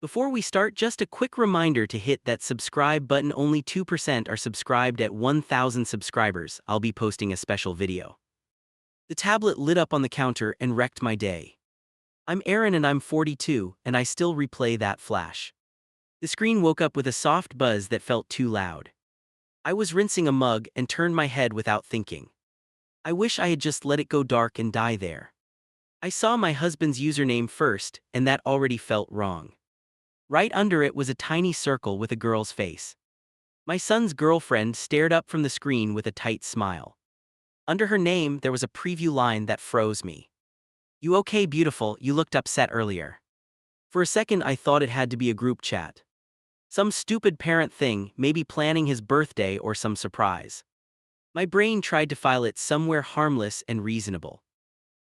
Before we start, just a quick reminder to hit that subscribe button. Only 2% are subscribed. At 1,000 subscribers, I'll be posting a special video. The tablet lit up on the counter and wrecked my day. I'm Aaron and I'm 42, and I still replay that flash. The screen woke up with a soft buzz that felt too loud. I was rinsing a mug and turned my head without thinking. I wish I had just let it go dark and die there. I saw my husband's username first, and that already felt wrong. Right under it was a tiny circle with a girl's face. My son's girlfriend stared up from the screen with a tight smile. Under her name, there was a preview line that froze me. "You okay, beautiful? You looked upset earlier." For a second, I thought it had to be a group chat. Some stupid parent thing, maybe planning his birthday or some surprise. My brain tried to file it somewhere harmless and reasonable.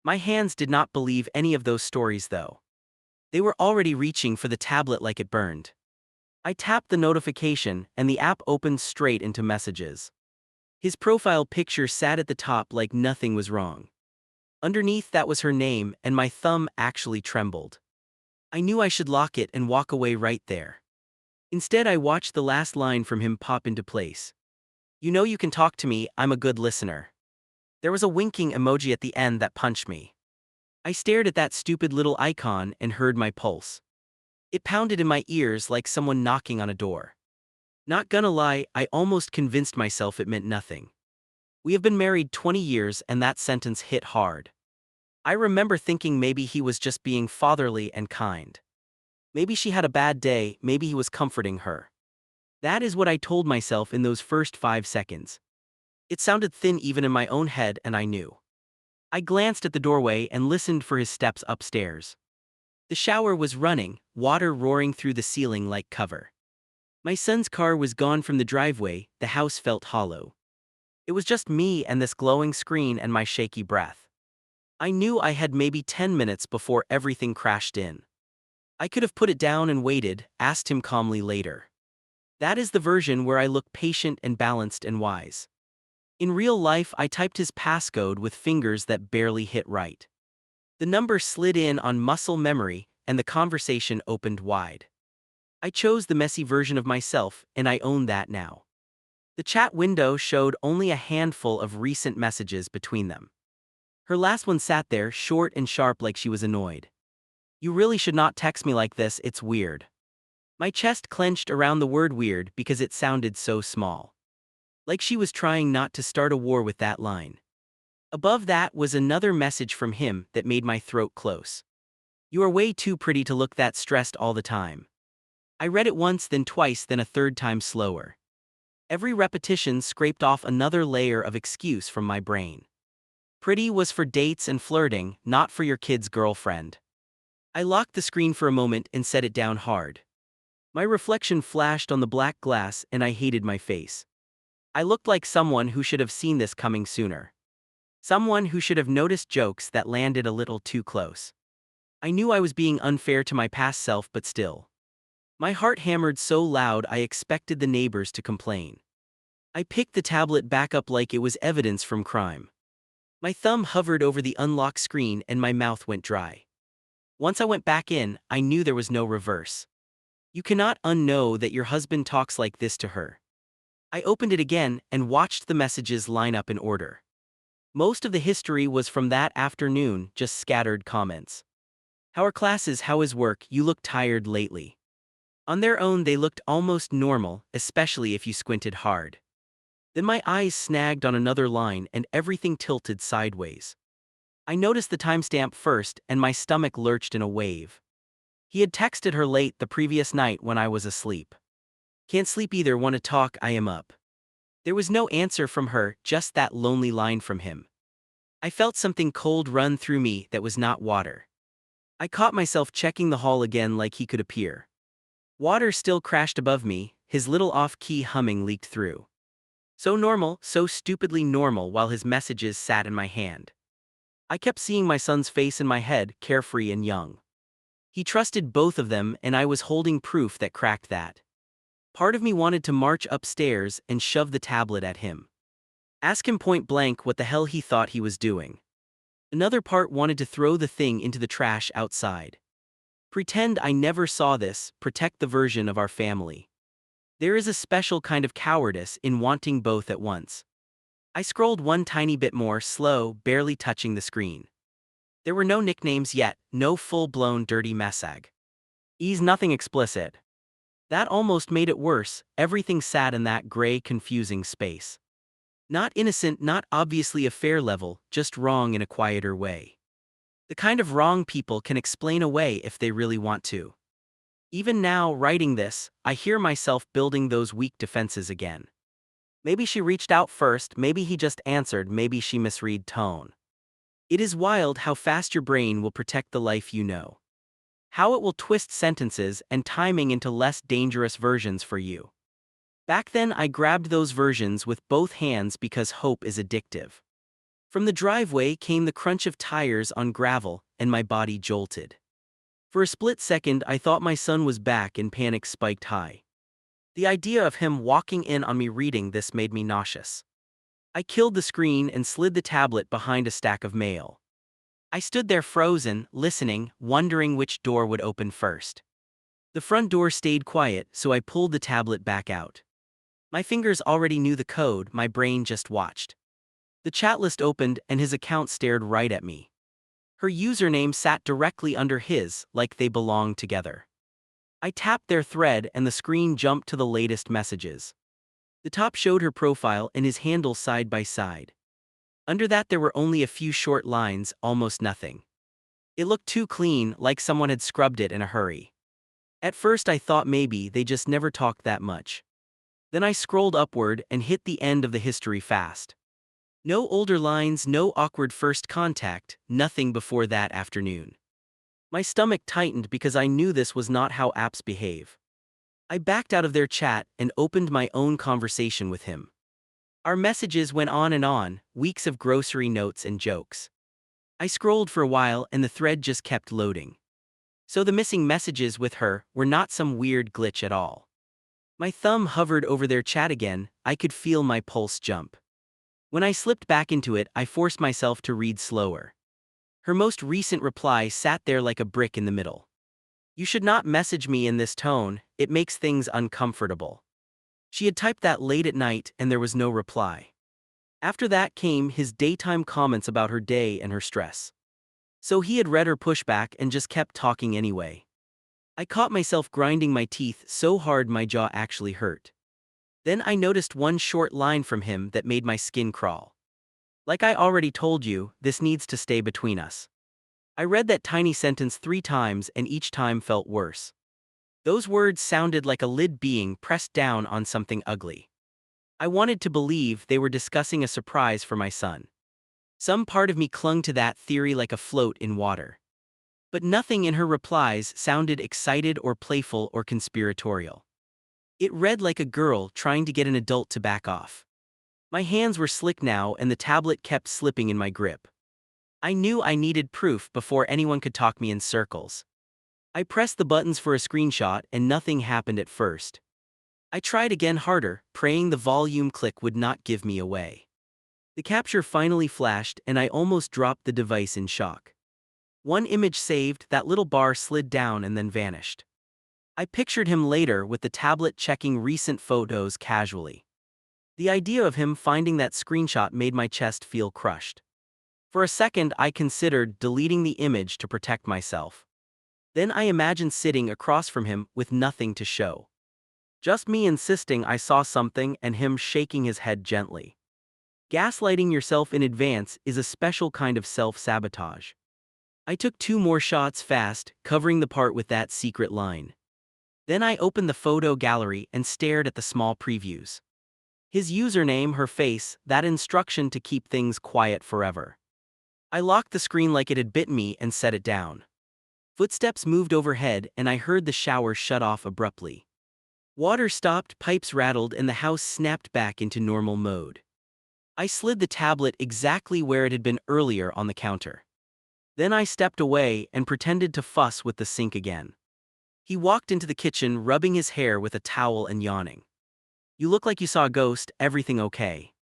My hands did not believe any of those stories, though. They were already reaching for the tablet like it burned. I tapped the notification, and the app opened straight into messages. His profile picture sat at the top like nothing was wrong. Underneath that was her name, and my thumb actually trembled. I knew I should lock it and walk away right there. Instead, I watched the last line from him pop into place. "You know you can talk to me, I'm a good listener." There was a winking emoji at the end that punched me. I stared at that stupid little icon and heard my pulse. It pounded in my ears like someone knocking on a door. Not gonna lie, I almost convinced myself it meant nothing. We have been married 20 years, and that sentence hit hard. I remember thinking maybe he was just being fatherly and kind. Maybe she had a bad day, maybe he was comforting her. That is what I told myself in those first 5 seconds. It sounded thin even in my own head, and I knew. I glanced at the doorway and listened for his steps upstairs. The shower was running, water roaring through the ceiling like cover. My son's car was gone from the driveway, the house felt hollow. It was just me and this glowing screen and my shaky breath. I knew I had maybe 10 minutes before everything crashed in. I could have put it down and waited, asked him calmly later. That is the version where I look patient and balanced and wise. In real life, I typed his passcode with fingers that barely hit right. The number slid in on muscle memory, and the conversation opened wide. I chose the messy version of myself, and I own that now. The chat window showed only a handful of recent messages between them. Her last one sat there, short and sharp like she was annoyed. "You really should not text me like this, it's weird." My chest clenched around the word weird because it sounded so small. Like she was trying not to start a war with that line. Above that was another message from him that made my throat close. "You are way too pretty to look that stressed all the time." I read it once, then twice, then a third time slower. Every repetition scraped off another layer of excuse from my brain. Pretty was for dates and flirting, not for your kid's girlfriend. I locked the screen for a moment and set it down hard. My reflection flashed on the black glass, and I hated my face. I looked like someone who should have seen this coming sooner. Someone who should have noticed jokes that landed a little too close. I knew I was being unfair to my past self, but still. My heart hammered so loud I expected the neighbors to complain. I picked the tablet back up like it was evidence from crime. My thumb hovered over the unlocked screen and my mouth went dry. Once I went back in, I knew there was no reverse. You cannot unknow that your husband talks like this to her. I opened it again and watched the messages line up in order. Most of the history was from that afternoon, just scattered comments. "How are classes? How is work? You look tired lately." On their own, they looked almost normal, especially if you squinted hard. Then my eyes snagged on another line and everything tilted sideways. I noticed the timestamp first and my stomach lurched in a wave. He had texted her late the previous night when I was asleep. "Can't sleep either, want to talk, I am up." There was no answer from her, just that lonely line from him. I felt something cold run through me that was not water. I caught myself checking the hall again like he could appear. Water still crashed above me, his little off-key humming leaked through. So normal, so stupidly normal, while his messages sat in my hand. I kept seeing my son's face in my head, carefree and young. He trusted both of them, and I was holding proof that cracked that. Part of me wanted to march upstairs and shove the tablet at him. Ask him point blank what the hell he thought he was doing. Another part wanted to throw the thing into the trash outside. Pretend I never saw this, protect the version of our family. There is a special kind of cowardice in wanting both at once. I scrolled one tiny bit more, slow, barely touching the screen. There were no nicknames yet, no full-blown dirty message. Nothing explicit. That almost made it worse, everything sat in that gray, confusing space. Not innocent, not obviously a fair level, just wrong in a quieter way. The kind of wrong people can explain away if they really want to. Even now, writing this, I hear myself building those weak defenses again. Maybe she reached out first, maybe he just answered, maybe she misread tone. It is wild how fast your brain will protect the life you know. How it will twist sentences and timing into less dangerous versions for you. Back then I grabbed those versions with both hands because hope is addictive. From the driveway came the crunch of tires on gravel, and my body jolted. For a split second I thought my son was back and panic spiked high. The idea of him walking in on me reading this made me nauseous. I killed the screen and slid the tablet behind a stack of mail. I stood there frozen, listening, wondering which door would open first. The front door stayed quiet, so I pulled the tablet back out. My fingers already knew the code, my brain just watched. The chat list opened and his account stared right at me. Her username sat directly under his, like they belonged together. I tapped their thread and the screen jumped to the latest messages. The top showed her profile and his handle side by side. Under that there were only a few short lines, almost nothing. It looked too clean, like someone had scrubbed it in a hurry. At first I thought maybe they just never talked that much. Then I scrolled upward and hit the end of the history fast. No older lines, no awkward first contact, nothing before that afternoon. My stomach tightened because I knew this was not how apps behave. I backed out of their chat and opened my own conversation with him. Our messages went on and on, weeks of grocery notes and jokes. I scrolled for a while and the thread just kept loading. So the missing messages with her were not some weird glitch at all. My thumb hovered over their chat again, I could feel my pulse jump. When I slipped back into it, I forced myself to read slower. Her most recent reply sat there like a brick in the middle. You should not message me in this tone, it makes things uncomfortable. She had typed that late at night and there was no reply. After that came his daytime comments about her day and her stress. So he had read her pushback and just kept talking anyway. I caught myself grinding my teeth so hard my jaw actually hurt. Then I noticed one short line from him that made my skin crawl. Like I already told you, this needs to stay between us. I read that tiny sentence 3 times and each time felt worse. Those words sounded like a lid being pressed down on something ugly. I wanted to believe they were discussing a surprise for my son. Some part of me clung to that theory like a float in water. But nothing in her replies sounded excited or playful or conspiratorial. It read like a girl trying to get an adult to back off. My hands were slick now and the tablet kept slipping in my grip. I knew I needed proof before anyone could talk me in circles. I pressed the buttons for a screenshot and nothing happened at first. I tried again harder, praying the volume click would not give me away. The capture finally flashed and I almost dropped the device in shock. One image saved, that little bar slid down and then vanished. I pictured him later with the tablet checking recent photos casually. The idea of him finding that screenshot made my chest feel crushed. For a second I considered deleting the image to protect myself. Then I imagined sitting across from him with nothing to show. Just me insisting I saw something and him shaking his head gently. Gaslighting yourself in advance is a special kind of self-sabotage. I took 2 more shots fast, covering the part with that secret line. Then I opened the photo gallery and stared at the small previews. His username, her face, that instruction to keep things quiet forever. I locked the screen like it had bitten me and set it down. Footsteps moved overhead and I heard the shower shut off abruptly. Water stopped, pipes rattled, and the house snapped back into normal mode. I slid the tablet exactly where it had been earlier on the counter. Then I stepped away and pretended to fuss with the sink again. He walked into the kitchen, rubbing his hair with a towel and yawning. You look like you saw a ghost, everything okay?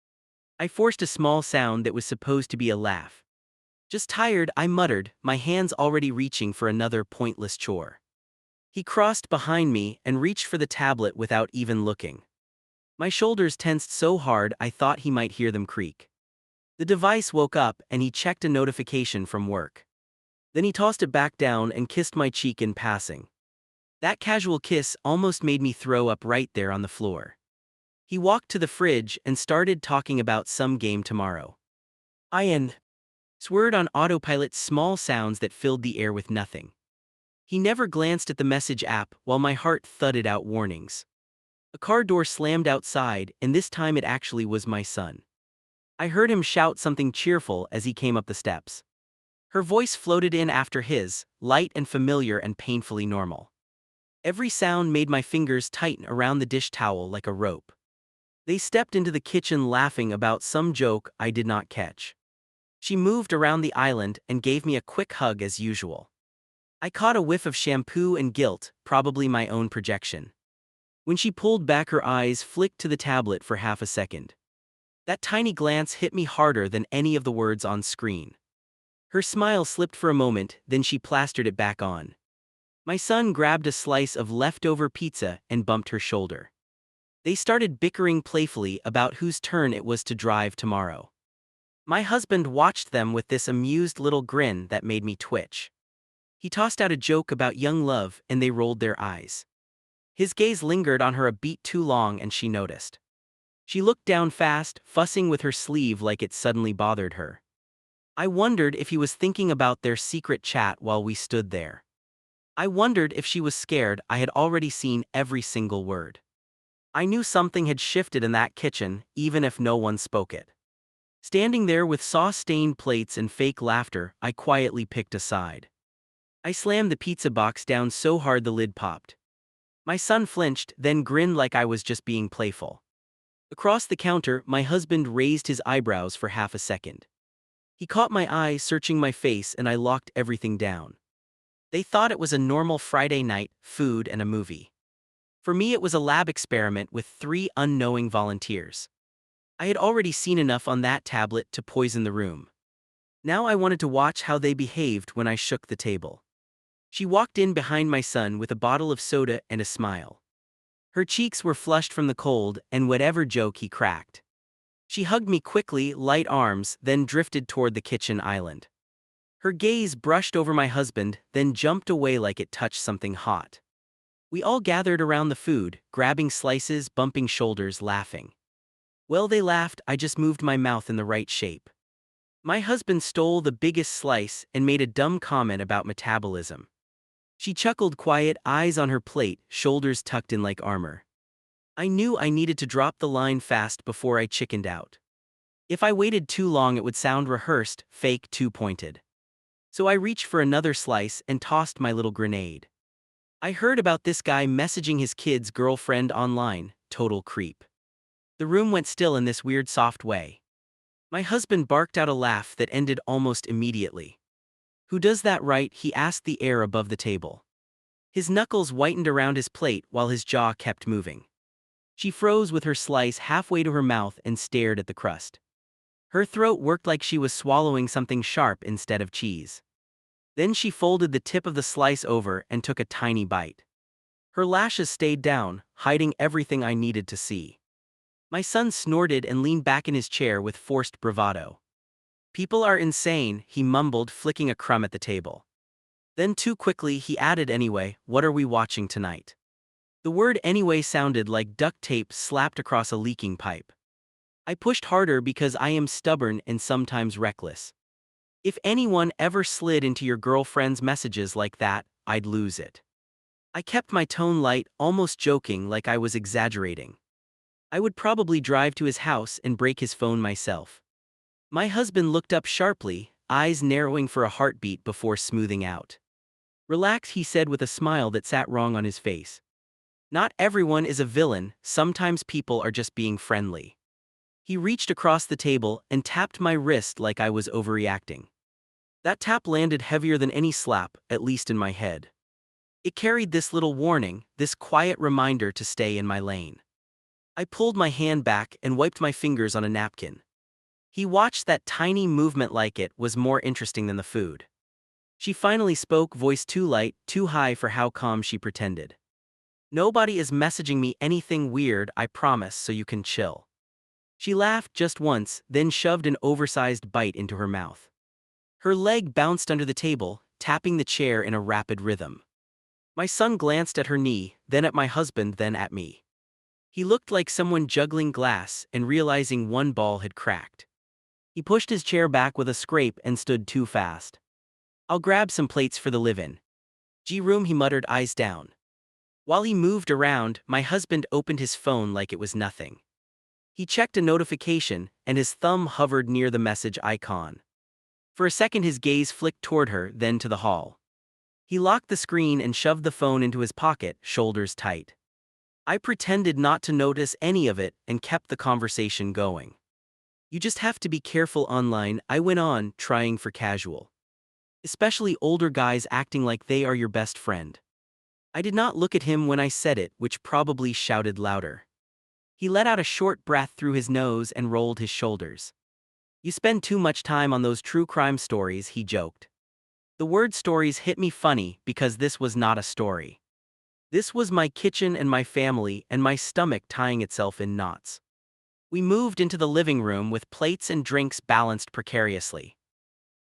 I forced a small sound that was supposed to be a laugh. Just tired, I muttered, my hands already reaching for another pointless chore. He crossed behind me and reached for the tablet without even looking. My shoulders tensed so hard I thought he might hear them creak. The device woke up and he checked a notification from work. Then he tossed it back down and kissed my cheek in passing. That casual kiss almost made me throw up right there on the floor. He walked to the fridge and started talking about some game tomorrow. I swurred on autopilot, small sounds that filled the air with nothing. He never glanced at the message app while my heart thudded out warnings. A car door slammed outside, and this time it actually was my son. I heard him shout something cheerful as he came up the steps. Her voice floated in after his, light and familiar and painfully normal. Every sound made my fingers tighten around the dish towel like a rope. They stepped into the kitchen laughing about some joke I did not catch. She moved around the island and gave me a quick hug as usual. I caught a whiff of shampoo and guilt, probably my own projection. When she pulled back, her eyes flicked to the tablet for half a second. That tiny glance hit me harder than any of the words on screen. Her smile slipped for a moment, then she plastered it back on. My son grabbed a slice of leftover pizza and bumped her shoulder. They started bickering playfully about whose turn it was to drive tomorrow. My husband watched them with this amused little grin that made me twitch. He tossed out a joke about young love and they rolled their eyes. His gaze lingered on her a beat too long and she noticed. She looked down fast, fussing with her sleeve like it suddenly bothered her. I wondered if he was thinking about their secret chat while we stood there. I wondered if she was scared I had already seen every single word. I knew something had shifted in that kitchen, even if no one spoke it. Standing there with sauce-stained plates and fake laughter, I quietly picked a side. I slammed the pizza box down so hard the lid popped. My son flinched, then grinned like I was just being playful. Across the counter, my husband raised his eyebrows for half a second. He caught my eye searching my face and I locked everything down. They thought it was a normal Friday night, food and a movie. For me it was a lab experiment with 3 unknowing volunteers. I had already seen enough on that tablet to poison the room. Now I wanted to watch how they behaved when I shook the table. She walked in behind my son with a bottle of soda and a smile. Her cheeks were flushed from the cold and whatever joke he cracked. She hugged me quickly, light arms, then drifted toward the kitchen island. Her gaze brushed over my husband, then jumped away like it touched something hot. We all gathered around the food, grabbing slices, bumping shoulders, laughing. Well, they laughed, I just moved my mouth in the right shape. My husband stole the biggest slice and made a dumb comment about metabolism. She chuckled, quiet, eyes on her plate, shoulders tucked in like armor. I knew I needed to drop the line fast before I chickened out. If I waited too long it would sound rehearsed, fake, too pointed. So I reached for another slice and tossed my little grenade. I heard about this guy messaging his kid's girlfriend online, total creep. The room went still in this weird soft way. My husband barked out a laugh that ended almost immediately. Who does that right? He asked the air above the table. His knuckles whitened around his plate while his jaw kept moving. She froze with her slice halfway to her mouth and stared at the crust. Her throat worked like she was swallowing something sharp instead of cheese. Then she folded the tip of the slice over and took a tiny bite. Her lashes stayed down, hiding everything I needed to see. My son snorted and leaned back in his chair with forced bravado. People are insane, he mumbled, flicking a crumb at the table. Then too quickly he added, anyway, what are we watching tonight? The word anyway sounded like duct tape slapped across a leaking pipe. I pushed harder because I am stubborn and sometimes reckless. If anyone ever slid into your girlfriend's messages like that, I'd lose it. I kept my tone light, almost joking like I was exaggerating. I would probably drive to his house and break his phone myself. My husband looked up sharply, eyes narrowing for a heartbeat before smoothing out. Relax, he said with a smile that sat wrong on his face. Not everyone is a villain, sometimes people are just being friendly. He reached across the table and tapped my wrist like I was overreacting. That tap landed heavier than any slap, at least in my head. It carried this little warning, this quiet reminder to stay in my lane. I pulled my hand back and wiped my fingers on a napkin. He watched that tiny movement like it was more interesting than the food. She finally spoke, voice too light, too high for how calm she pretended. Nobody is messaging me anything weird, I promise, so you can chill. She laughed just once, then shoved an oversized bite into her mouth. Her leg bounced under the table, tapping the chair in a rapid rhythm. My son glanced at her knee, then at my husband, then at me. He looked like someone juggling glass and realizing one ball had cracked. He pushed his chair back with a scrape and stood too fast. I'll grab some plates for the live-in room, he muttered, eyes down. While he moved around, my husband opened his phone like it was nothing. He checked a notification, and his thumb hovered near the message icon. For a second his gaze flicked toward her, then to the hall. He locked the screen and shoved the phone into his pocket, shoulders tight. I pretended not to notice any of it and kept the conversation going. You just have to be careful online, I went on, trying for casual. Especially older guys acting like they are your best friend. I did not look at him when I said it, which probably shouted louder. He let out a short breath through his nose and rolled his shoulders. You spend too much time on those true crime stories, he joked. The word stories hit me funny because this was not a story. This was my kitchen and my family and my stomach tying itself in knots. We moved into the living room with plates and drinks balanced precariously.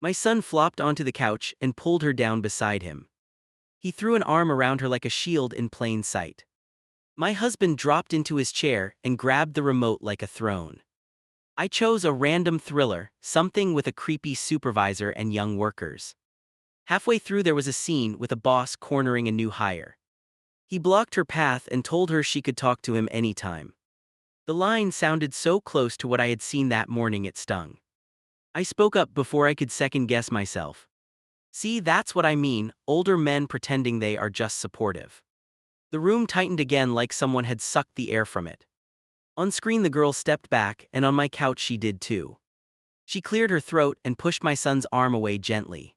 My son flopped onto the couch and pulled her down beside him. He threw an arm around her like a shield in plain sight. My husband dropped into his chair and grabbed the remote like a throne. I chose a random thriller, something with a creepy supervisor and young workers. Halfway through there was a scene with a boss cornering a new hire. He blocked her path and told her she could talk to him anytime. The line sounded so close to what I had seen that morning it stung. I spoke up before I could second-guess myself. See, that's what I mean, older men pretending they are just supportive. The room tightened again like someone had sucked the air from it. On screen the girl stepped back, and on my couch she did too. She cleared her throat and pushed my son's arm away gently.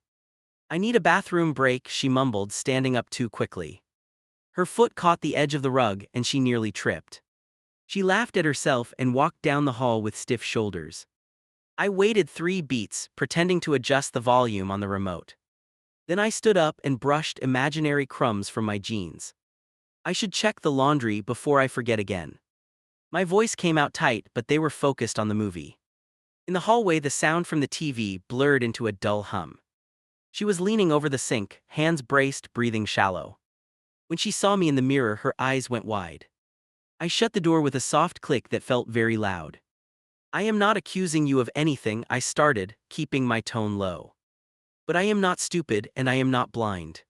I need a bathroom break, she mumbled, standing up too quickly. Her foot caught the edge of the rug and she nearly tripped. She laughed at herself and walked down the hall with stiff shoulders. I waited 3 beats, pretending to adjust the volume on the remote. Then I stood up and brushed imaginary crumbs from my jeans. I should check the laundry before I forget again. My voice came out tight, but they were focused on the movie. In the hallway the sound from the TV blurred into a dull hum. She was leaning over the sink, hands braced, breathing shallow. When she saw me in the mirror her eyes went wide. I shut the door with a soft click that felt very loud. I am not accusing you of anything, I started, keeping my tone low. But I am not stupid and I am not blind.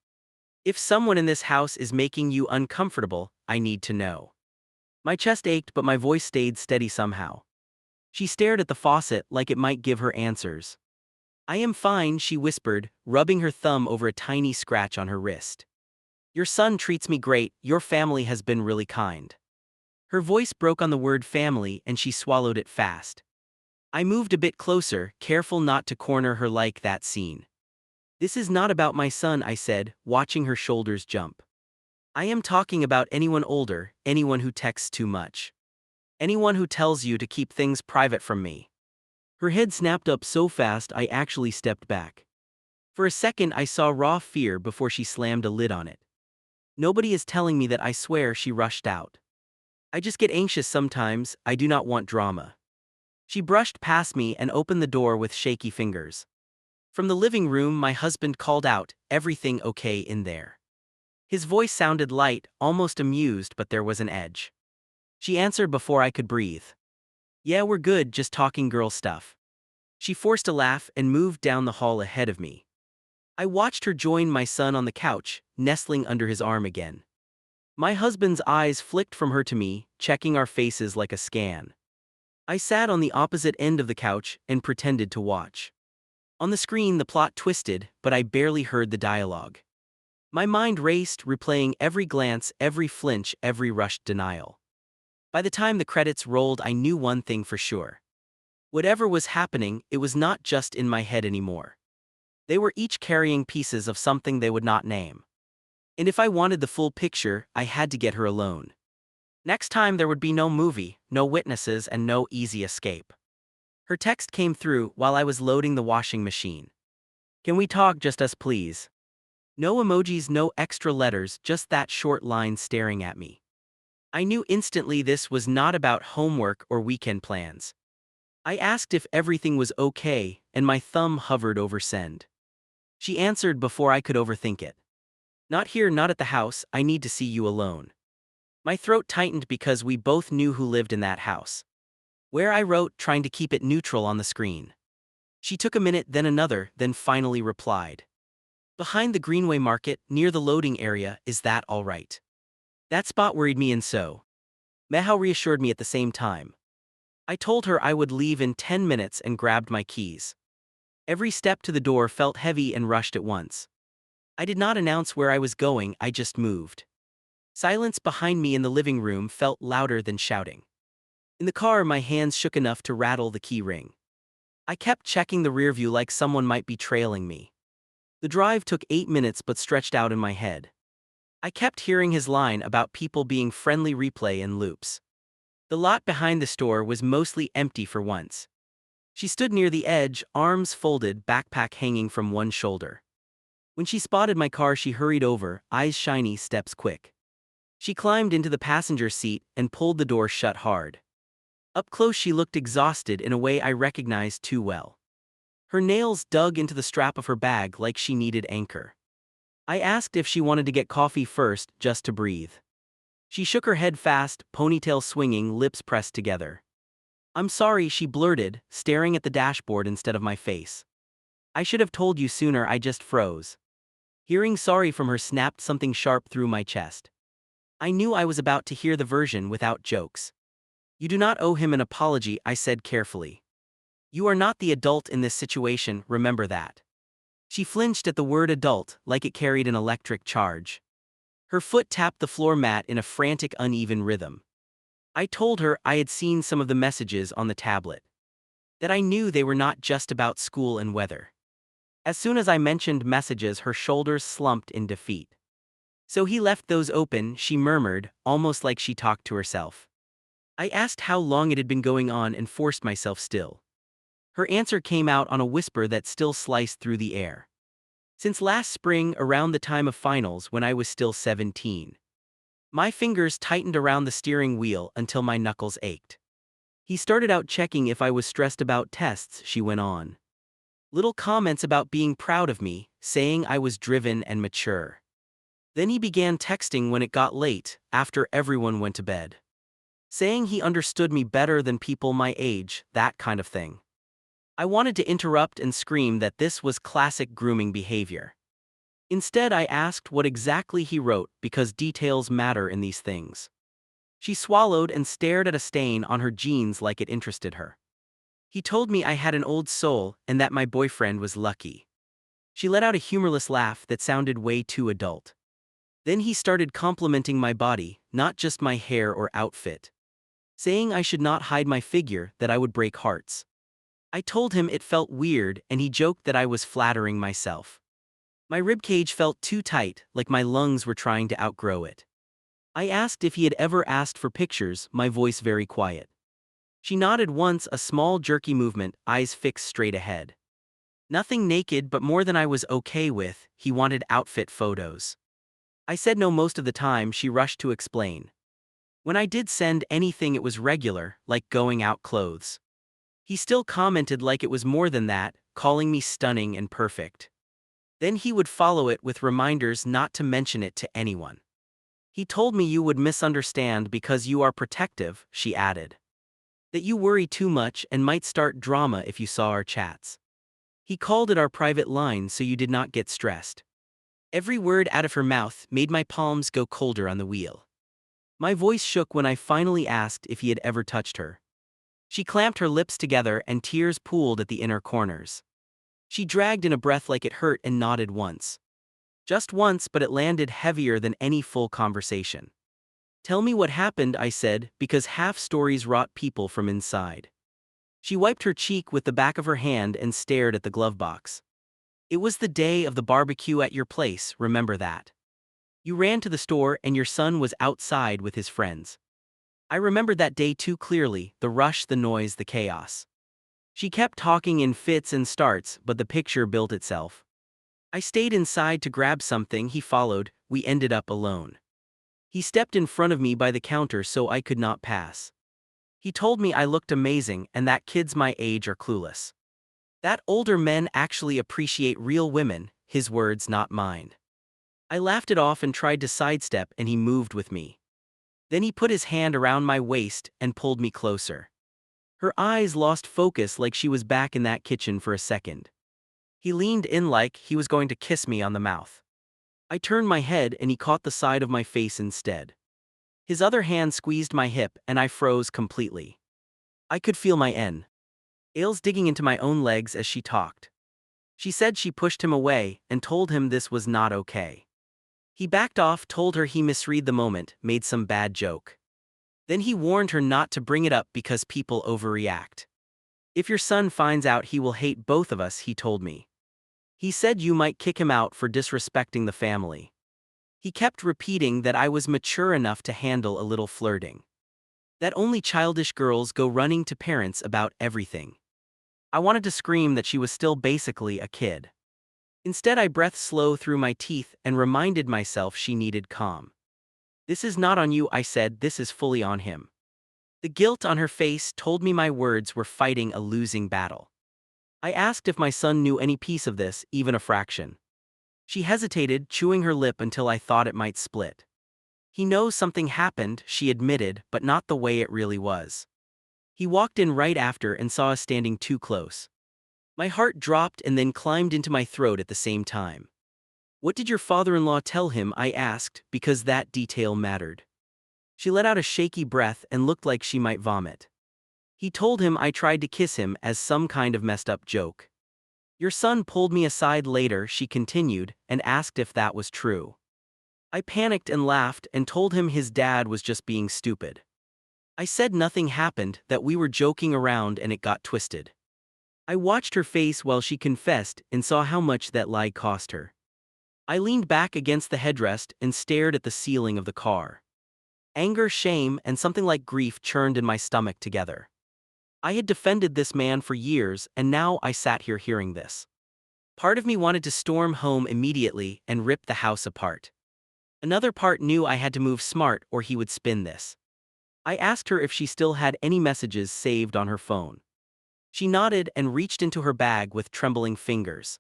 If someone in this house is making you uncomfortable, I need to know. My chest ached but my voice stayed steady somehow. She stared at the faucet like it might give her answers. I am fine, she whispered, rubbing her thumb over a tiny scratch on her wrist. Your son treats me great, your family has been really kind. Her voice broke on the word family and she swallowed it fast. I moved a bit closer, careful not to corner her like that scene. This is not about my son, I said, watching her shoulders jump. I am talking about anyone older, anyone who texts too much. Anyone who tells you to keep things private from me. Her head snapped up so fast I actually stepped back. For a second I saw raw fear before she slammed a lid on it. Nobody is telling me that, I swear, she rushed out. I just get anxious sometimes, I do not want drama. She brushed past me and opened the door with shaky fingers. From the living room my husband called out, everything okay in there? His voice sounded light, almost amused, but there was an edge. She answered before I could breathe. Yeah, we're good, just talking girl stuff. She forced a laugh and moved down the hall ahead of me. I watched her join my son on the couch, nestling under his arm again. My husband's eyes flicked from her to me, checking our faces like a scan. I sat on the opposite end of the couch and pretended to watch. On the screen the plot twisted, but I barely heard the dialogue. My mind raced, replaying every glance, every flinch, every rushed denial. By the time the credits rolled I knew one thing for sure. Whatever was happening, it was not just in my head anymore. They were each carrying pieces of something they would not name. And if I wanted the full picture, I had to get her alone. Next time there would be no movie, no witnesses, and no easy escape. Her text came through while I was loading the washing machine. Can we talk, just us please? No emojis, no extra letters, just that short line staring at me. I knew instantly this was not about homework or weekend plans. I asked if everything was okay, and my thumb hovered over send. She answered before I could overthink it. Not here, not at the house, I need to see you alone. My throat tightened because we both knew who lived in that house. Where I wrote, trying to keep it neutral on the screen. She took a minute, then another, then finally replied. Behind the Greenway Market, near the loading area, is that all right? That spot worried me, and so. Mehow reassured me at the same time. I told her I would leave in 10 minutes and grabbed my keys. Every step to the door felt heavy and rushed at once. I did not announce where I was going, I just moved. Silence behind me in the living room felt louder than shouting. In the car, my hands shook enough to rattle the key ring. I kept checking the rearview like someone might be trailing me. The drive took 8 minutes but stretched out in my head. I kept hearing his line about people being friendly, replay in loops. The lot behind the store was mostly empty for once. She stood near the edge, arms folded, backpack hanging from one shoulder. When she spotted my car, she hurried over, eyes shiny, steps quick. She climbed into the passenger seat and pulled the door shut hard. Up close, she looked exhausted in a way I recognized too well. Her nails dug into the strap of her bag like she needed anchor. I asked if she wanted to get coffee first, just to breathe. She shook her head fast, ponytail swinging, lips pressed together. I'm sorry, she blurted, staring at the dashboard instead of my face. I should have told you sooner, I just froze. Hearing sorry from her snapped something sharp through my chest. I knew I was about to hear the version without jokes. You do not owe him an apology, I said carefully. You are not the adult in this situation, remember that. She flinched at the word adult, like it carried an electric charge. Her foot tapped the floor mat in a frantic, uneven rhythm. I told her I had seen some of the messages on the tablet. That I knew they were not just about school and weather. As soon as I mentioned messages, her shoulders slumped in defeat. So he left those open, she murmured, almost like she talked to herself. I asked how long it had been going on and forced myself still. Her answer came out on a whisper that still sliced through the air. Since last spring, around the time of finals when I was still 17. My fingers tightened around the steering wheel until my knuckles ached. He started out checking if I was stressed about tests, she went on. Little comments about being proud of me, saying I was driven and mature. Then he began texting when it got late, after everyone went to bed. Saying he understood me better than people my age, that kind of thing. I wanted to interrupt and scream that this was classic grooming behavior. Instead, I asked what exactly he wrote because details matter in these things. She swallowed and stared at a stain on her jeans like it interested her. He told me I had an old soul and that my boyfriend was lucky. She let out a humorless laugh that sounded way too adult. Then he started complimenting my body, not just my hair or outfit. Saying I should not hide my figure, that I would break hearts. I told him it felt weird and he joked that I was flattering myself. My ribcage felt too tight, like my lungs were trying to outgrow it. I asked if he had ever asked for pictures, my voice very quiet. She nodded once, a small jerky movement, eyes fixed straight ahead. Nothing naked but more than I was okay with, he wanted outfit photos. I said no most of the time, she rushed to explain. When I did send anything it was regular, like going out clothes. He still commented like it was more than that, calling me stunning and perfect. Then he would follow it with reminders not to mention it to anyone. He told me you would misunderstand because you are protective, she added. That you worry too much and might start drama if you saw our chats. He called it our private line so you did not get stressed. Every word out of her mouth made my palms go colder on the wheel. My voice shook when I finally asked if he had ever touched her. She clamped her lips together and tears pooled at the inner corners. She dragged in a breath like it hurt and nodded once. Just once, but it landed heavier than any full conversation. Tell me what happened, I said, because half stories rot people from inside. She wiped her cheek with the back of her hand and stared at the glove box. It was the day of the barbecue at your place, remember that? You ran to the store and your son was outside with his friends. I remembered that day too clearly, the rush, the noise, the chaos. She kept talking in fits and starts, but the picture built itself. I stayed inside to grab something. He followed. We ended up alone. He stepped in front of me by the counter so I could not pass. He told me I looked amazing and that kids my age are clueless. That older men actually appreciate real women, his words, not mine. I laughed it off and tried to sidestep, and he moved with me. Then he put his hand around my waist and pulled me closer. Her eyes lost focus like she was back in that kitchen for a second. He leaned in like he was going to kiss me on the mouth. I turned my head and he caught the side of my face instead. His other hand squeezed my hip and I froze completely. I could feel my nails digging into my own legs as she talked. She said she pushed him away and told him this was not okay. He backed off, told her he misread the moment, made some bad joke. Then he warned her not to bring it up because people overreact. If your son finds out, he will hate both of us, he told me. He said you might kick him out for disrespecting the family. He kept repeating that I was mature enough to handle a little flirting. That only childish girls go running to parents about everything. I wanted to scream that she was still basically a kid. Instead, I breathed slow through my teeth and reminded myself she needed calm. This is not on you, I said, this is fully on him. The guilt on her face told me my words were fighting a losing battle. I asked if my son knew any piece of this, even a fraction. She hesitated, chewing her lip until I thought it might split. He knows something happened, she admitted, but not the way it really was. He walked in right after and saw us standing too close. My heart dropped and then climbed into my throat at the same time. What did your father-in-law tell him? I asked, because that detail mattered. She let out a shaky breath and looked like she might vomit. He told him I tried to kiss him as some kind of messed up joke. Your son pulled me aside later, she continued, and asked if that was true. I panicked and laughed and told him his dad was just being stupid. I said nothing happened, that we were joking around and it got twisted. I watched her face while she confessed and saw how much that lie cost her. I leaned back against the headrest and stared at the ceiling of the car. Anger, shame, and something like grief churned in my stomach together. I had defended this man for years, and now I sat here hearing this. Part of me wanted to storm home immediately and rip the house apart. Another part knew I had to move smart or he would spin this. I asked her if she still had any messages saved on her phone. She nodded and reached into her bag with trembling fingers.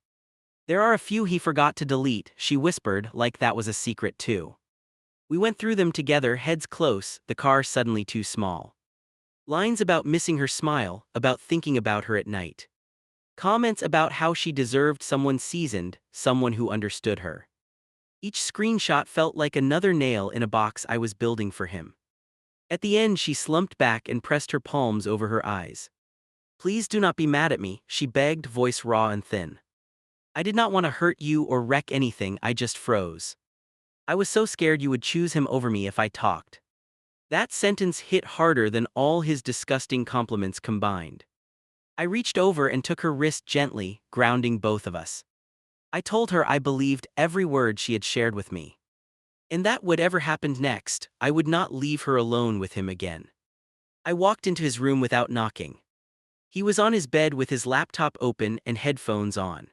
There are a few he forgot to delete, she whispered, like that was a secret too. We went through them together, heads close, the car suddenly too small. Lines about missing her smile, about thinking about her at night. Comments about how she deserved someone seasoned, someone who understood her. Each screenshot felt like another nail in a box I was building for him. At the end, she slumped back and pressed her palms over her eyes. Please do not be mad at me, she begged, voice raw and thin. I did not want to hurt you or wreck anything, I just froze. I was so scared you would choose him over me if I talked. That sentence hit harder than all his disgusting compliments combined. I reached over and took her wrist gently, grounding both of us. I told her I believed every word she had shared with me. And that whatever happened next, I would not leave her alone with him again. I walked into his room without knocking. He was on his bed with his laptop open and headphones on.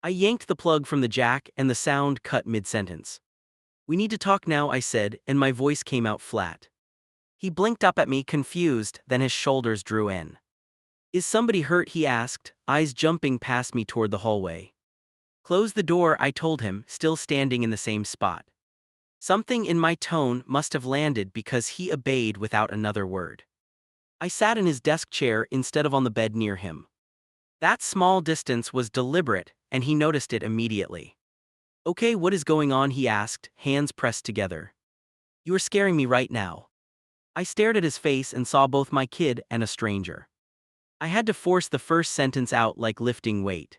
I yanked the plug from the jack and the sound cut mid-sentence. We need to talk now, I said, and my voice came out flat. He blinked up at me, confused, then his shoulders drew in. Is somebody hurt? He asked, eyes jumping past me toward the hallway. Close the door, I told him, still standing in the same spot. Something in my tone must have landed because he obeyed without another word. I sat in his desk chair instead of on the bed near him. That small distance was deliberate, and he noticed it immediately. Okay, what is going on? He asked, hands pressed together. You are scaring me right now. I stared at his face and saw both my kid and a stranger. I had to force the first sentence out like lifting weight.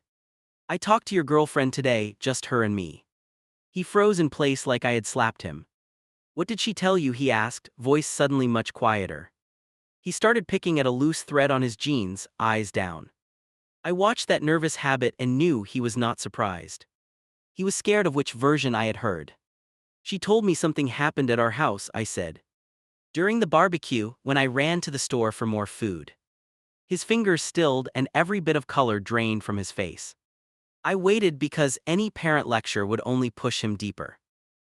I talked to your girlfriend today, just her and me. He froze in place like I had slapped him. What did she tell you? He asked, voice suddenly much quieter. He started picking at a loose thread on his jeans, eyes down. I watched that nervous habit and knew he was not surprised. He was scared of which version I had heard. She told me something happened at our house, I said. During the barbecue, when I ran to the store for more food. His fingers stilled and every bit of color drained from his face. I waited because any parent lecture would only push him deeper.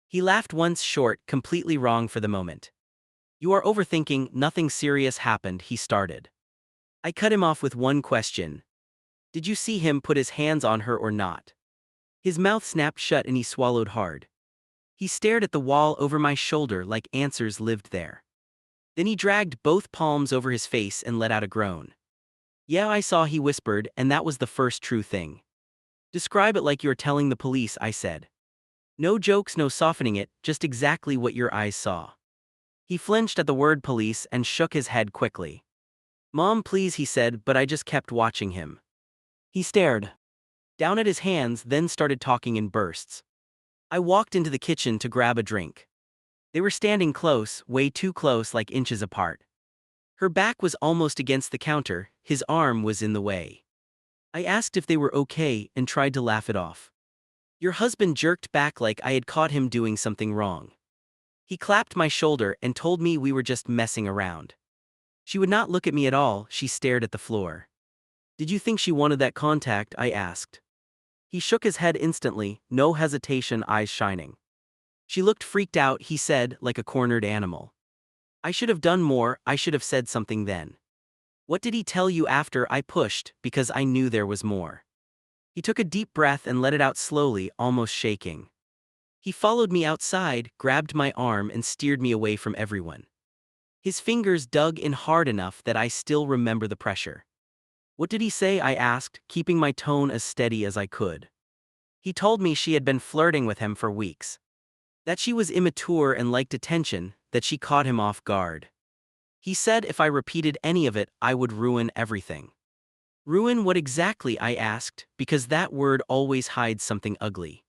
He laughed once short, completely wrong for the moment. "You are overthinking, nothing serious happened," he started. I cut him off with one question. "Did you see him put his hands on her or not?" His mouth snapped shut and he swallowed hard. He stared at the wall over my shoulder like answers lived there. Then he dragged both palms over his face and let out a groan. "Yeah, I saw," he whispered, "and that was the first true thing." "Describe it like you're telling the police," I said. "No jokes, no softening it, just exactly what your eyes saw." He flinched at the word police and shook his head quickly. "Mom, please," he said, but I just kept watching him. He stared down at his hands, then started talking in bursts. I walked into the kitchen to grab a drink. They were standing close, way too close, like inches apart. Her back was almost against the counter, his arm was in the way. I asked if they were okay and tried to laugh it off. Your husband jerked back like I had caught him doing something wrong. He clapped my shoulder and told me we were just messing around. She would not look at me at all, she stared at the floor. Did you think she wanted that contact? I asked. He shook his head instantly, no hesitation, eyes shining. She looked freaked out, he said, like a cornered animal. I should have done more, I should have said something then. What did he tell you after? I pushed, because I knew there was more. He took a deep breath and let it out slowly, almost shaking. He followed me outside, grabbed my arm and steered me away from everyone. His fingers dug in hard enough that I still remember the pressure. What did he say? I asked, keeping my tone as steady as I could. He told me she had been flirting with him for weeks. That she was immature and liked attention, that she caught him off guard. He said if I repeated any of it, I would ruin everything. Ruin what exactly? I asked, because that word always hides something ugly.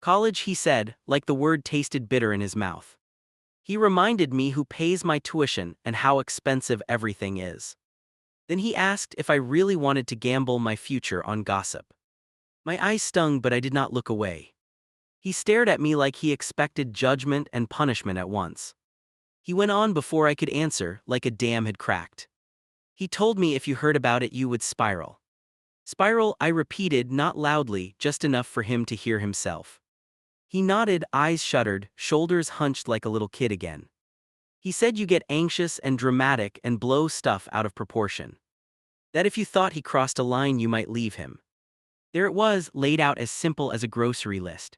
College, he said, like the word tasted bitter in his mouth. He reminded me who pays my tuition and how expensive everything is. Then he asked if I really wanted to gamble my future on gossip. My eyes stung, but I did not look away. He stared at me like he expected judgment and punishment at once. He went on before I could answer, like a dam had cracked. He told me if you heard about it you would spiral. Spiral, I repeated, not loudly, just enough for him to hear himself. He nodded, eyes shuttered, shoulders hunched like a little kid again. He said you get anxious and dramatic and blow stuff out of proportion. That if you thought he crossed a line you might leave him. There it was, laid out as simple as a grocery list.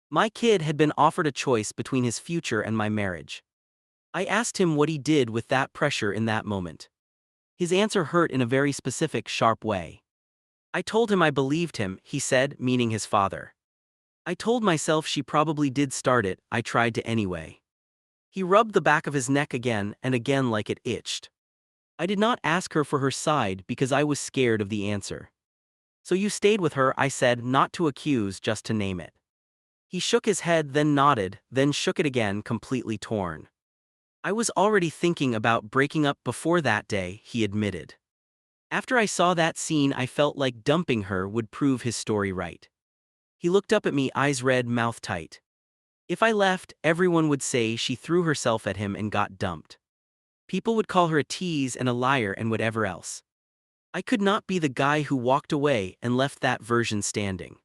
My kid had been offered a choice between his future and my marriage. I asked him what he did with that pressure in that moment. His answer hurt in a very specific, sharp way. I told him I believed him, he said, meaning his father. I told myself she probably did start it, I tried to anyway. He rubbed the back of his neck again and again like it itched. I did not ask her for her side because I was scared of the answer. So you stayed with her, I said, not to accuse, just to name it. He shook his head, then nodded, then shook it again, completely torn. I was already thinking about breaking up before that day, he admitted. After I saw that scene, I felt like dumping her would prove his story right. He looked up at me, eyes red, mouth tight. If I left, everyone would say she threw herself at him and got dumped. People would call her a tease and a liar and whatever else. I could not be the guy who walked away and left that version standing.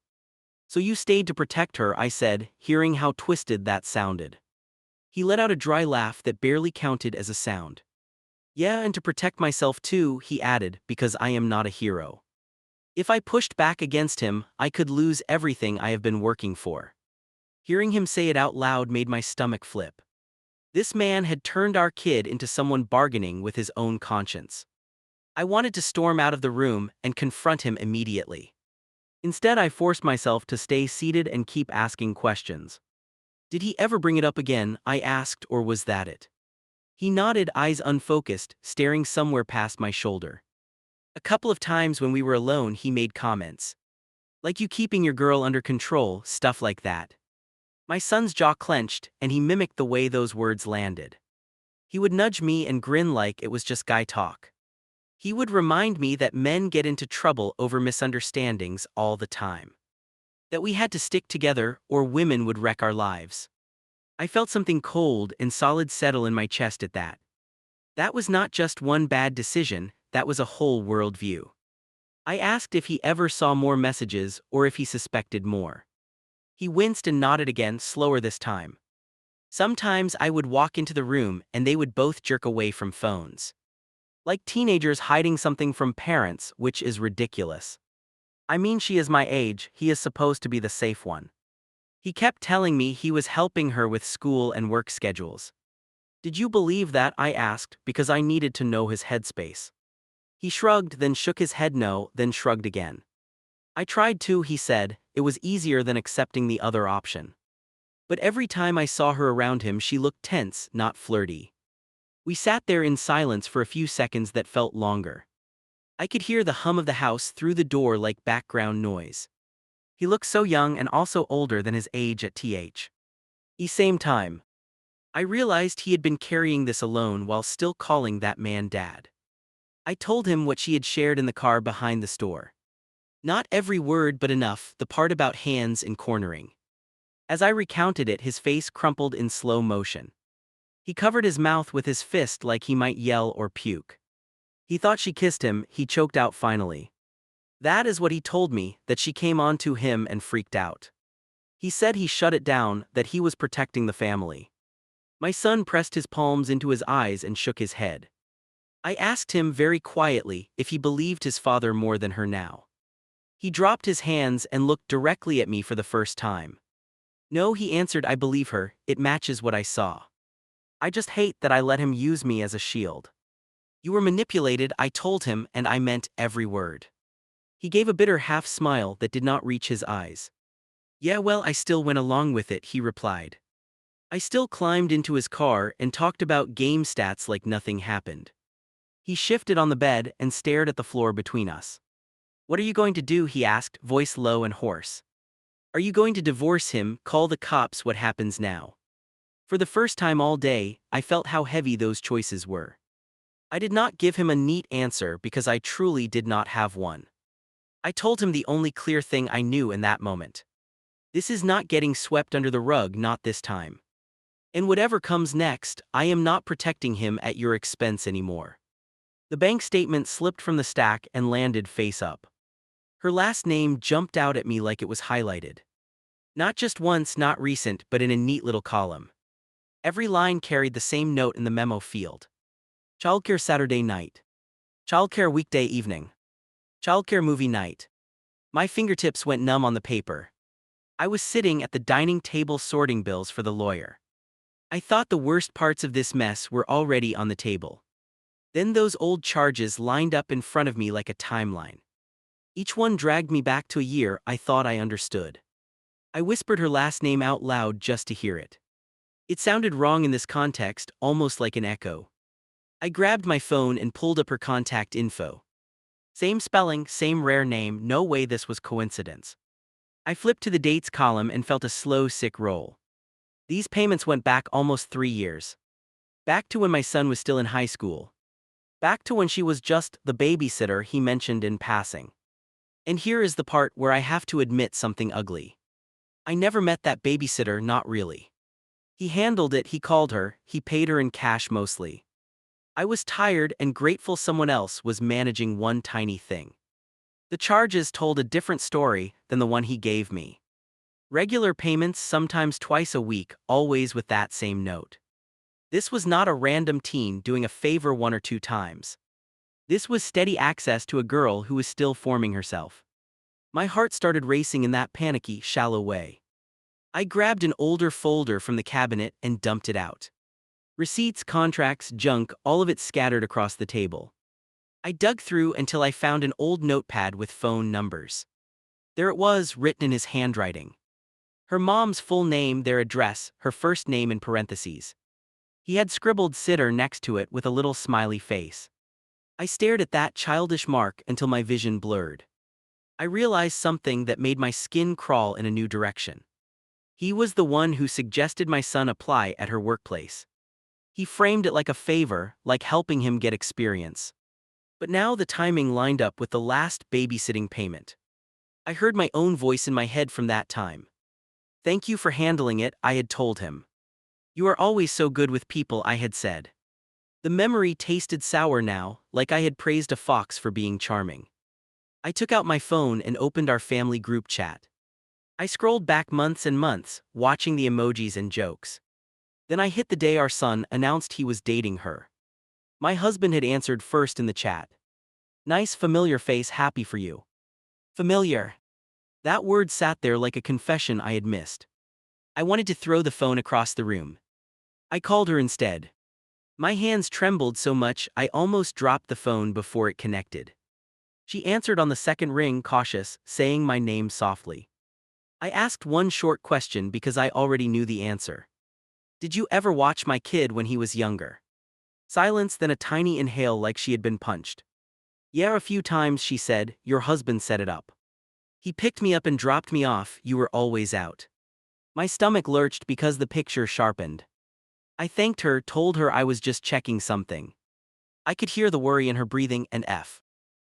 So you stayed to protect her, I said, hearing how twisted that sounded. He let out a dry laugh that barely counted as a sound. Yeah, and to protect myself too, he added, because I am not a hero. If I pushed back against him, I could lose everything I have been working for. Hearing him say it out loud made my stomach flip. This man had turned our kid into someone bargaining with his own conscience. I wanted to storm out of the room and confront him immediately. Instead, I forced myself to stay seated and keep asking questions. Did he ever bring it up again? I asked, or was that it? He nodded, eyes unfocused, staring somewhere past my shoulder. A couple of times when we were alone, he made comments. Like you keeping your girl under control, stuff like that. My son's jaw clenched, and he mimicked the way those words landed. He would nudge me and grin like it was just guy talk. He would remind me that men get into trouble over misunderstandings all the time. That we had to stick together or women would wreck our lives. I felt something cold and solid settle in my chest at that. That was not just one bad decision, that was a whole worldview. I asked if he ever saw more messages or if he suspected more. He winced and nodded again, slower this time. Sometimes I would walk into the room and they would both jerk away from phones. Like teenagers hiding something from parents, which is ridiculous. I mean, she is my age, he is supposed to be the safe one. He kept telling me he was helping her with school and work schedules. Did you believe that? I asked, because I needed to know his headspace. He shrugged, then shook his head no, then shrugged again. I tried to, he said, it was easier than accepting the other option. But every time I saw her around him, she looked tense, not flirty. We sat there in silence for a few seconds that felt longer. I could hear the hum of the house through the door like background noise. He looked so young and also older than his age at same time. I realized he had been carrying this alone while still calling that man dad. I told him what she had shared in the car behind the store. Not every word but enough, the part about hands and cornering. As I recounted it, his face crumpled in slow motion. He covered his mouth with his fist like he might yell or puke. He thought she kissed him, he choked out finally. That is what he told me, that she came on to him and freaked out. He said he shut it down, that he was protecting the family. My son pressed his palms into his eyes and shook his head. I asked him very quietly if he believed his father more than her now. He dropped his hands and looked directly at me for the first time. No, he answered, I believe her, it matches what I saw. I just hate that I let him use me as a shield. You were manipulated, I told him, and I meant every word. He gave a bitter half smile that did not reach his eyes. Yeah, well, I still went along with it, he replied. I still climbed into his car and talked about game stats like nothing happened. He shifted on the bed and stared at the floor between us. What are you going to do? He asked, voice low and hoarse. Are you going to divorce him, call the cops? What happens now? For the first time all day, I felt how heavy those choices were. I did not give him a neat answer because I truly did not have one. I told him the only clear thing I knew in that moment. This is not getting swept under the rug, not this time. And whatever comes next, I am not protecting him at your expense anymore. The bank statement slipped from the stack and landed face up. Her last name jumped out at me like it was highlighted. Not just once, not recent, but in a neat little column. Every line carried the same note in the memo field. Childcare Saturday night. Childcare weekday evening. Childcare movie night. My fingertips went numb on the paper. I was sitting at the dining table sorting bills for the lawyer. I thought the worst parts of this mess were already on the table. Then those old charges lined up in front of me like a timeline. Each one dragged me back to a year I thought I understood. I whispered her last name out loud just to hear it. It sounded wrong in this context, almost like an echo. I grabbed my phone and pulled up her contact info. Same spelling, same rare name, no way this was coincidence. I flipped to the dates column and felt a slow, sick roll. These payments went back almost 3 years. Back to when my son was still in high school. Back to when she was just the babysitter he mentioned in passing. And here is the part where I have to admit something ugly. I never met that babysitter, not really. He handled it, he called her, he paid her in cash mostly. I was tired and grateful someone else was managing one tiny thing. The charges told a different story than the one he gave me. Regular payments, sometimes twice a week, always with that same note. This was not a random teen doing a favor 1 or 2 times. This was steady access to a girl who was still forming herself. My heart started racing in that panicky, shallow way. I grabbed an older folder from the cabinet and dumped it out. Receipts, contracts, junk, all of it scattered across the table. I dug through until I found an old notepad with phone numbers. There it was, written in his handwriting. Her mom's full name, their address, her first name in parentheses. He had scribbled sitter next to it with a little smiley face. I stared at that childish mark until my vision blurred. I realized something that made my skin crawl in a new direction. He was the one who suggested my son apply at her workplace. He framed it like a favor, like helping him get experience. But now the timing lined up with the last babysitting payment. I heard my own voice in my head from that time. Thank you for handling it, I had told him. You are always so good with people, I had said. The memory tasted sour now, like I had praised a fox for being charming. I took out my phone and opened our family group chat. I scrolled back months and months, watching the emojis and jokes. Then I hit the day our son announced he was dating her. My husband had answered first in the chat. Nice familiar face, happy for you. Familiar. That word sat there like a confession I had missed. I wanted to throw the phone across the room. I called her instead. My hands trembled so much I almost dropped the phone before it connected. She answered on the second ring, cautious, saying my name softly. I asked one short question because I already knew the answer. Did you ever watch my kid when he was younger? Silence, then a tiny inhale like she had been punched. Yeah, a few times, she said. Your husband set it up. He picked me up and dropped me off. You were always out. My stomach lurched because the picture sharpened. I thanked her, told her I was just checking something. I could hear the worry in her breathing and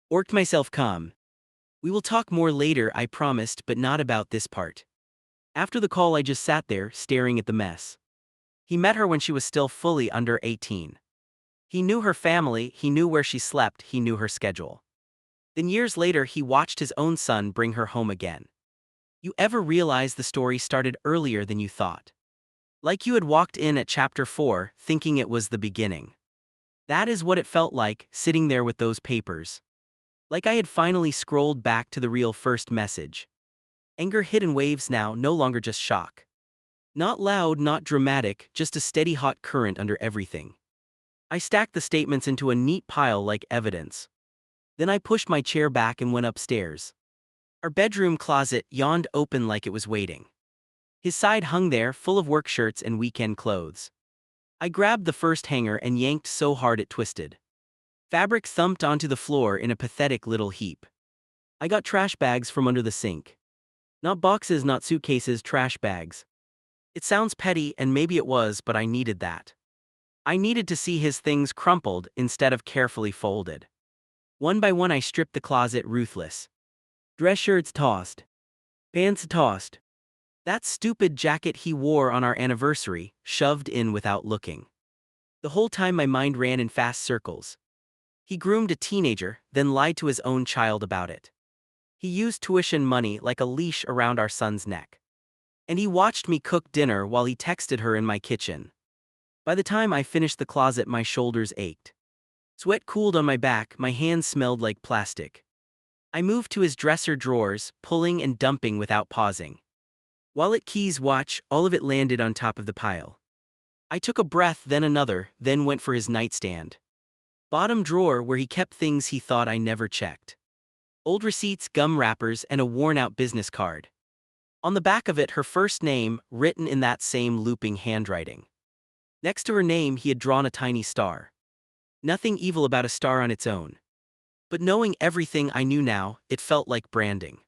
orked myself calm. We will talk more later, I promised, but not about this part. After the call, I just sat there, staring at the mess. He met her when she was still fully under 18. He knew her family, he knew where she slept, he knew her schedule. Then years later, he watched his own son bring her home again. You ever realize the story started earlier than you thought? Like you had walked in at chapter 4, thinking it was the beginning. That is what it felt like, sitting there with those papers. Like I had finally scrolled back to the real first message. Anger hit in waves now, no longer just shock. Not loud, not dramatic, just a steady hot current under everything. I stacked the statements into a neat pile like evidence. Then I pushed my chair back and went upstairs. Our bedroom closet yawned open like it was waiting. His side hung there, full of work shirts and weekend clothes. I grabbed the first hanger and yanked so hard it twisted. Fabric thumped onto the floor in a pathetic little heap. I got trash bags from under the sink. Not boxes, not suitcases, trash bags. It sounds petty, and maybe it was, but I needed that. I needed to see his things crumpled instead of carefully folded. One by one I stripped the closet, ruthless. Dress shirts tossed. Pants tossed. That stupid jacket he wore on our anniversary, shoved in without looking. The whole time my mind ran in fast circles. He groomed a teenager, then lied to his own child about it. He used tuition money like a leash around our son's neck. And he watched me cook dinner while he texted her in my kitchen. By the time I finished the closet, my shoulders ached. Sweat cooled on my back, my hands smelled like plastic. I moved to his dresser drawers, pulling and dumping without pausing. Wallet, keys, watch, all of it landed on top of the pile. I took a breath, then another, then went for his nightstand. Bottom drawer where he kept things he thought I never checked. Old receipts, gum wrappers, and a worn-out business card. On the back of it, her first name, written in that same looping handwriting. Next to her name, he had drawn a tiny star. Nothing evil about a star on its own. But knowing everything I knew now, it felt like branding.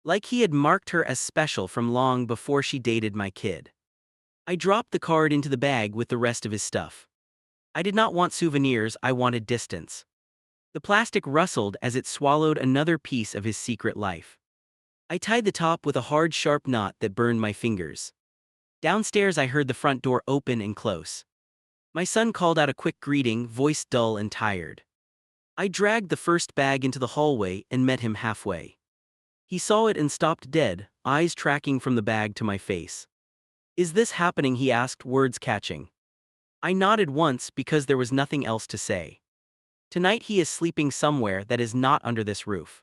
Like he had marked her as special from long before she dated my kid. I dropped the card into the bag with the rest of his stuff. I did not want souvenirs, I wanted distance. The plastic rustled as it swallowed another piece of his secret life. I tied the top with a hard, sharp knot that burned my fingers. Downstairs I heard the front door open and close. My son called out a quick greeting, voice dull and tired. I dragged the first bag into the hallway and met him halfway. He saw it and stopped dead, eyes tracking from the bag to my face. Is this happening? He asked, words catching. I nodded once because there was nothing else to say. Tonight he is sleeping somewhere that is not under this roof.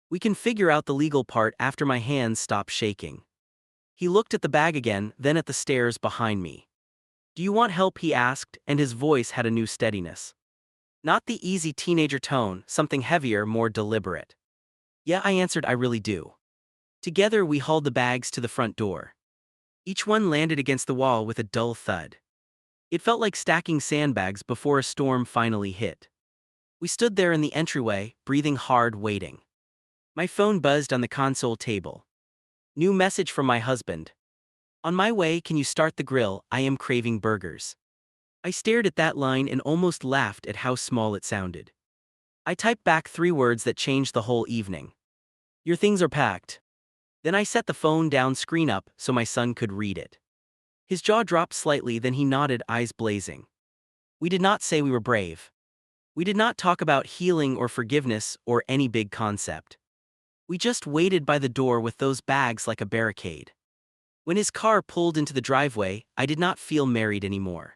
We can figure out the legal part after my hands stop shaking. He looked at the bag again, then at the stairs behind me. Do you want help? He asked, and his voice had a new steadiness. Not the easy teenager tone, something heavier, more deliberate. Yeah, I answered, I really do. Together we hauled the bags to the front door. Each one landed against the wall with a dull thud. It felt like stacking sandbags before a storm finally hit. We stood there in the entryway, breathing hard, waiting. My phone buzzed on the console table. New message from my husband. On my way, can you start the grill? I am craving burgers. I stared at that line and almost laughed at how small it sounded. I typed back 3 words that changed the whole evening. Your things are packed. Then I set the phone down, screen up, so my son could read it. His jaw dropped slightly, then he nodded, eyes blazing. We did not say we were brave. We did not talk about healing or forgiveness or any big concept. We just waited by the door with those bags like a barricade. When his car pulled into the driveway, I did not feel married anymore.